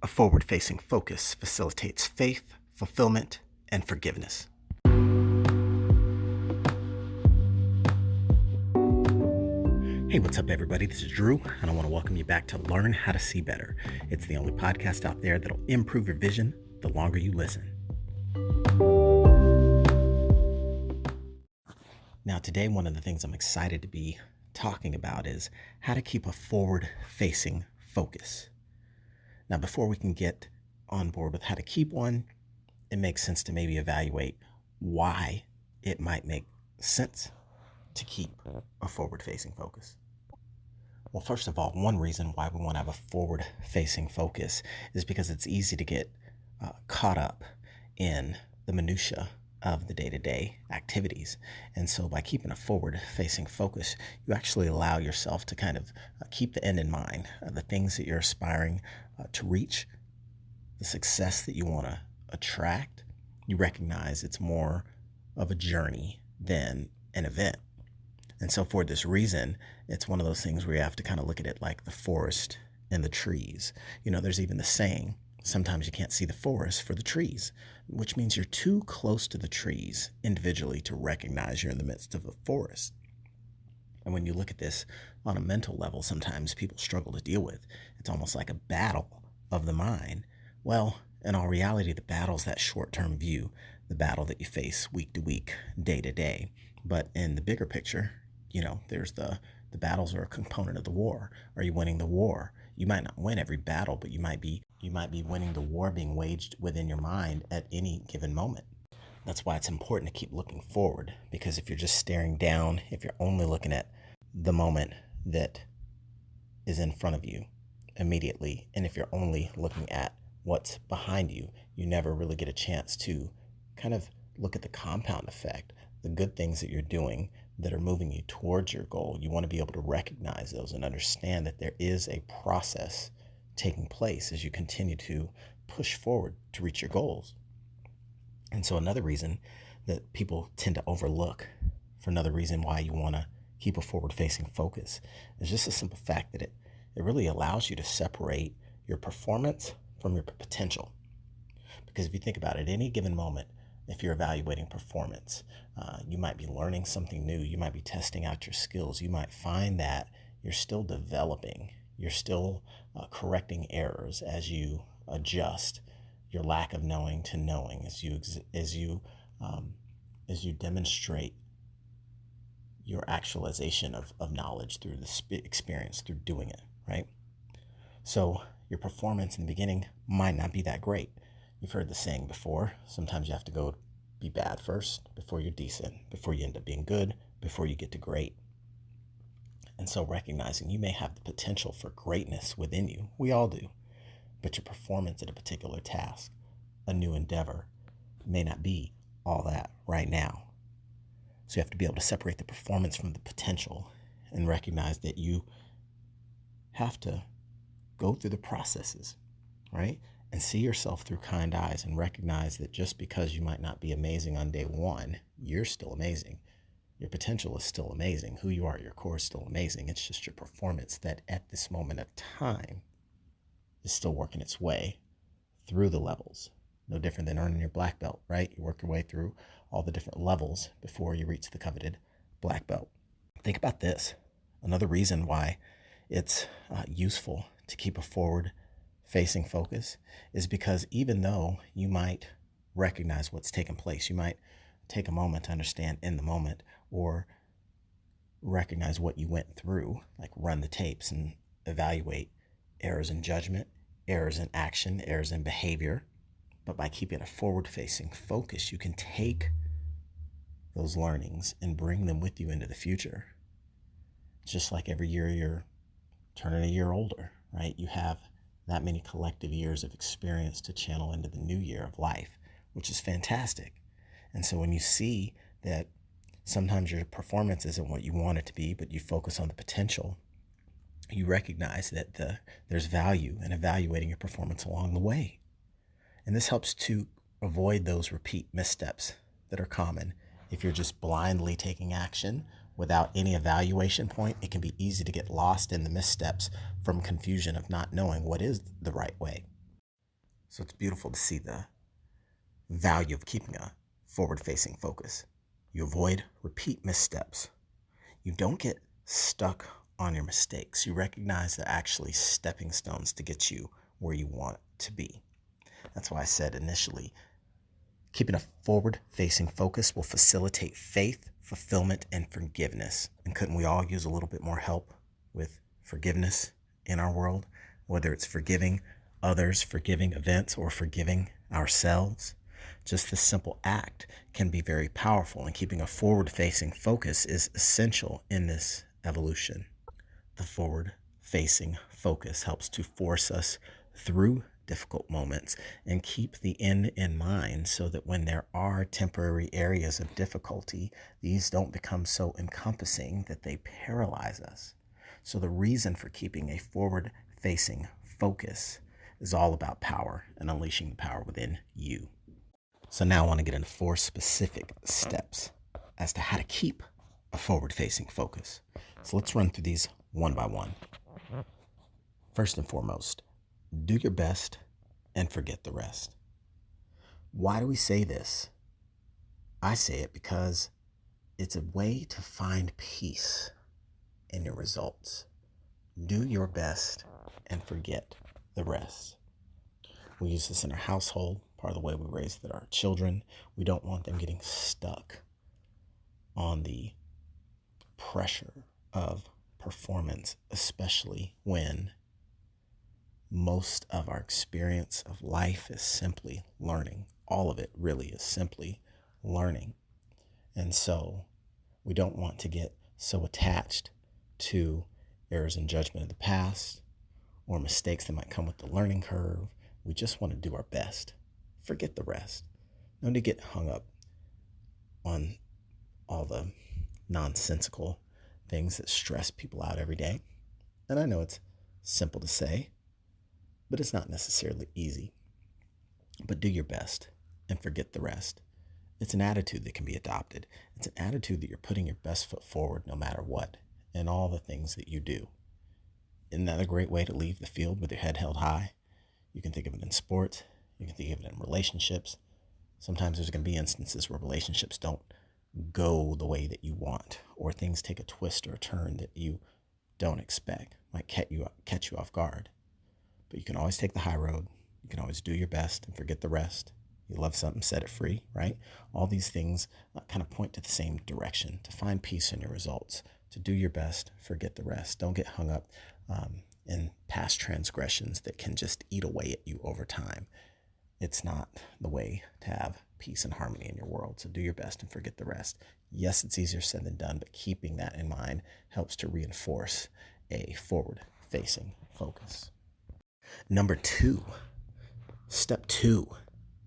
A forward-facing focus facilitates faith, fulfillment, and forgiveness. Hey, what's up, everybody? This is Drew, and I want to welcome you back to Learn How to See Better. It's the only podcast out there that'll improve your vision the longer you listen. Now, today, one of the things I'm excited to be talking about is how to keep a forward-facing focus. Now, before we can get on board with how to keep one, it makes sense to maybe evaluate why it might make sense to keep a forward-facing focus. Well, first of all, one reason why we want to have a forward-facing focus is because it's easy to get caught up in the minutia of the day-to-day activities. And so by keeping a forward-facing focus, you actually allow yourself to kind of keep the end in mind, the things that you're aspiring to reach, the success that you want to attract. You recognize it's more of a journey than an event. And so for this reason, it's one of those things where you have to kind of look at it like the forest and the trees. You know, there's even the saying, sometimes you can't see the forest for the trees, which means you're too close to the trees individually to recognize you're in the midst of a forest. And when you look at this on a mental level, sometimes people struggle to deal with. It's almost like a battle of the mind. Well, in all reality, the battle's that short-term view, the battle that you face week to week, day to day. But in the bigger picture, you know, there's the battles are a component of the war. Are you winning the war? You might not win every battle, but you might be winning the war being waged within your mind at any given moment. That's why it's important to keep looking forward, because if you're just staring down, if you're only looking at the moment that is in front of you immediately, and if you're only looking at what's behind you, you never really get a chance to kind of look at the compound effect, the good things that you're doing that are moving you towards your goal. You want to be able to recognize those and understand that there is a process taking place as you continue to push forward to reach your goals. And so another reason that people tend to overlook, for another reason why you want to keep a forward-facing focus, is just the simple fact that it really allows you to separate your performance from your potential. Because if you think about it, at any given moment, if you're evaluating performance, you might be learning something new. You might be testing out your skills. You might find that you're still developing. You're still correcting errors as you adjust your lack of knowing to knowing, as you demonstrate your actualization of knowledge through the experience, through doing it, right? So your performance in the beginning might not be that great. You've heard the saying before, sometimes you have to go be bad first before you're decent, before you end up being good, before you get to great. And so recognizing you may have the potential for greatness within you, we all do, but your performance at a particular task, a new endeavor, may not be all that right now. So you have to be able to separate the performance from the potential and recognize that you have to go through the processes, right? And see yourself through kind eyes and recognize that just because you might not be amazing on day one, you're still amazing. Your potential is still amazing. Who you are at your core is still amazing. It's just your performance that at this moment of time is still working its way through the levels. No different than earning your black belt, right? You work your way through all the different levels before you reach the coveted black belt. Think about this. Another reason why it's useful to keep a forward-facing focus is because even though you might recognize what's taken place, you might take a moment to understand in the moment or recognize what you went through, like run the tapes and evaluate errors in judgment, errors in action, errors in behavior. But by keeping a forward-facing focus, you can take those learnings and bring them with you into the future. It's just like every year you're turning a year older, right? You have that many collective years of experience to channel into the new year of life, which is fantastic. And so when you see that sometimes your performance isn't what you want it to be, but you focus on the potential, you recognize that there's value in evaluating your performance along the way. And this helps to avoid those repeat missteps that are common. If you're just blindly taking action without any evaluation point, it can be easy to get lost in the missteps from confusion of not knowing what is the right way. So it's beautiful to see the value of keeping a forward facing focus. You avoid repeat missteps. You don't get stuck on your mistakes. You recognize they're actually stepping stones to get you where you want to be. That's why I said initially, keeping a forward facing focus will facilitate faith, fulfillment, and forgiveness. And couldn't we all use a little bit more help with forgiveness in our world? Whether it's forgiving others, forgiving events, or forgiving ourselves. Just this simple act can be very powerful, and keeping a forward facing focus is essential in this evolution. The forward facing focus helps to force us through difficult moments and keep the end in mind so that when there are temporary areas of difficulty, these don't become so encompassing that they paralyze us. So the reason for keeping a forward facing focus is all about power and unleashing the power within you. So now I want to get into 4 specific steps as to how to keep a forward facing focus. So let's run through these one by one. First and foremost, do your best and forget the rest. Why do we say this? I say it because it's a way to find peace in your results. Do your best and forget the rest. We use this in our household, part of the way we raise our children. We don't want them getting stuck on the pressure of performance, especially when most of our experience of life is simply learning. All of it really is simply learning. And so we don't want to get so attached to errors in judgment of the past or mistakes that might come with the learning curve. We just want to do our best. Forget the rest. No need to get hung up on all the nonsensical things that stress people out every day. And I know it's simple to say, but it's not necessarily easy. But do your best and forget the rest. It's an attitude that can be adopted. It's an attitude that you're putting your best foot forward no matter what in all the things that you do. Isn't that a great way to leave the field with your head held high? You can think of it in sports. You can think of it in relationships. Sometimes there's going to be instances where relationships don't go the way that you want, or things take a twist or a turn that you don't expect, might catch you off guard. But you can always take the high road. You can always do your best and forget the rest. You love something, set it free, right? All these things kind of point to the same direction, to find peace in your results, to do your best, forget the rest. Don't get hung up in past transgressions that can just eat away at you over time. It's not the way to have peace and harmony in your world. So do your best and forget the rest. Yes, it's easier said than done, but keeping that in mind helps to reinforce a forward-facing focus. Number 2, step 2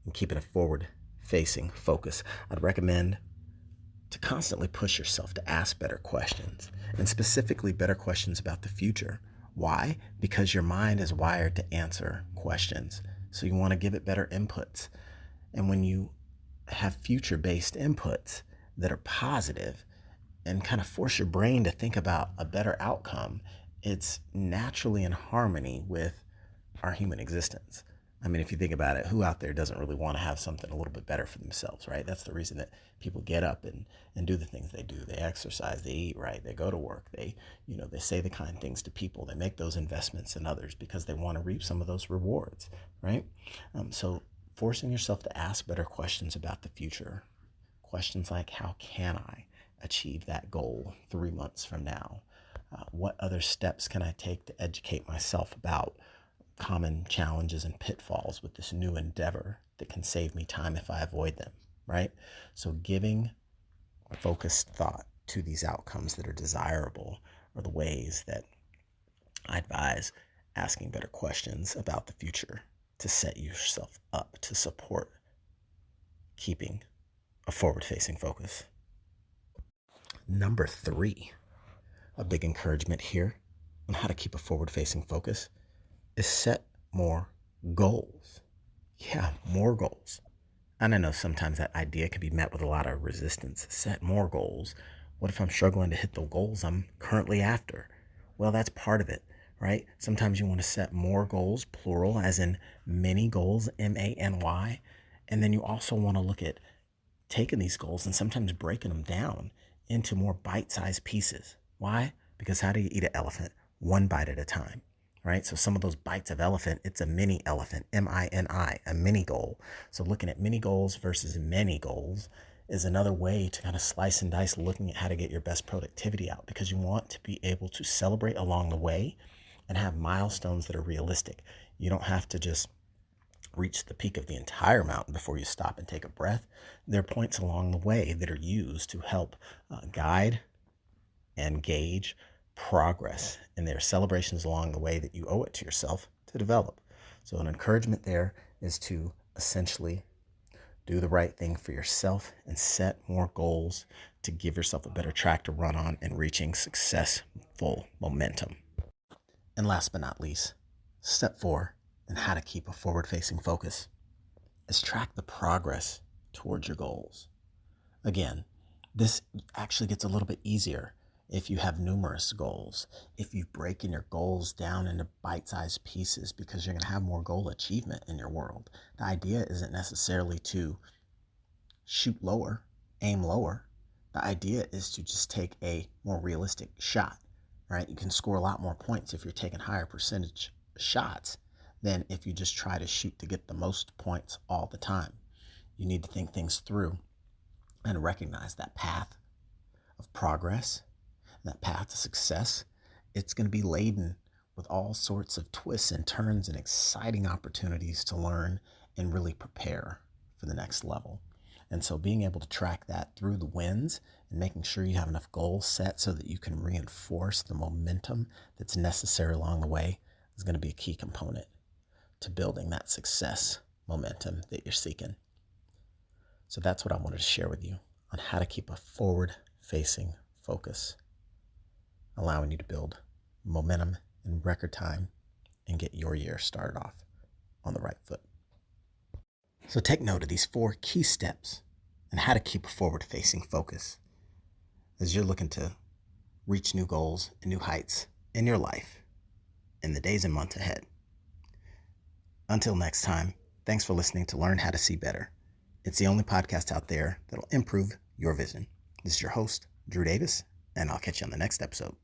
in keeping a forward-facing focus, I'd recommend to constantly push yourself to ask better questions, and specifically better questions about the future. Why? Because your mind is wired to answer questions. So you want to give it better inputs. And when you have future-based inputs that are positive and kind of force your brain to think about a better outcome, it's naturally in harmony with our human existence. I mean, if you think about it, who out there doesn't really want to have something a little bit better for themselves, right? That's the reason that people get up and do the things they do. They exercise, they eat right, they go to work, they say the kind things to people, they make those investments in others because they want to reap some of those rewards, right? So forcing yourself to ask better questions about the future, questions like, how can I achieve that goal 3 months from now? What other steps can I take to educate myself about common challenges and pitfalls with this new endeavor that can save me time if I avoid them, right? So giving focused thought to these outcomes that are desirable are the ways that I advise asking better questions about the future to set yourself up to support keeping a forward-facing focus. Number 3, a big encouragement here on how to keep a forward-facing focus is set more goals. Yeah, more goals. And I know sometimes that idea can be met with a lot of resistance. Set more goals. What if I'm struggling to hit the goals I'm currently after? Well, that's part of it, right? Sometimes you want to set more goals, plural, as in many goals, MANY. And then you also want to look at taking these goals and sometimes breaking them down into more bite-sized pieces. Why? Because how do you eat an elephant? One bite at a time, right? So some of those bites of elephant, it's a mini elephant, MINI, a mini goal. So looking at mini goals versus many goals is another way to kind of slice and dice looking at how to get your best productivity out, because you want to be able to celebrate along the way and have milestones that are realistic. You don't have to just reach the peak of the entire mountain before you stop and take a breath. There are points along the way that are used to help guide and gauge progress. And there are celebrations along the way that you owe it to yourself to develop. So an encouragement there is to essentially do the right thing for yourself and set more goals to give yourself a better track to run on and reaching successful momentum. And last but not least, step 4 in how to keep a forward-facing focus is track the progress towards your goals. Again, this actually gets a little bit easier if you have numerous goals, if you've broken your goals down into bite-sized pieces, because you're going to have more goal achievement in your world. The idea isn't necessarily to shoot lower, aim lower. The idea is to just take a more realistic shot, right? You can score a lot more points if you're taking higher percentage shots than if you just try to shoot to get the most points all the time. You need to think things through and recognize that path of progress, that path to success. It's going to be laden with all sorts of twists and turns and exciting opportunities to learn and really prepare for the next level. And so being able to track that through the wins and making sure you have enough goals set so that you can reinforce the momentum that's necessary along the way is going to be a key component to building that success momentum that you're seeking. So that's what I wanted to share with you on how to keep a forward-facing focus, allowing you to build momentum in record time and get your year started off on the right foot. So take note of these 4 key steps and how to keep a forward-facing focus as you're looking to reach new goals and new heights in your life in the days and months ahead. Until next time, thanks for listening to Learn How to See Better. It's the only podcast out there that'll improve your vision. This is your host, Drew Davis, and I'll catch you on the next episode.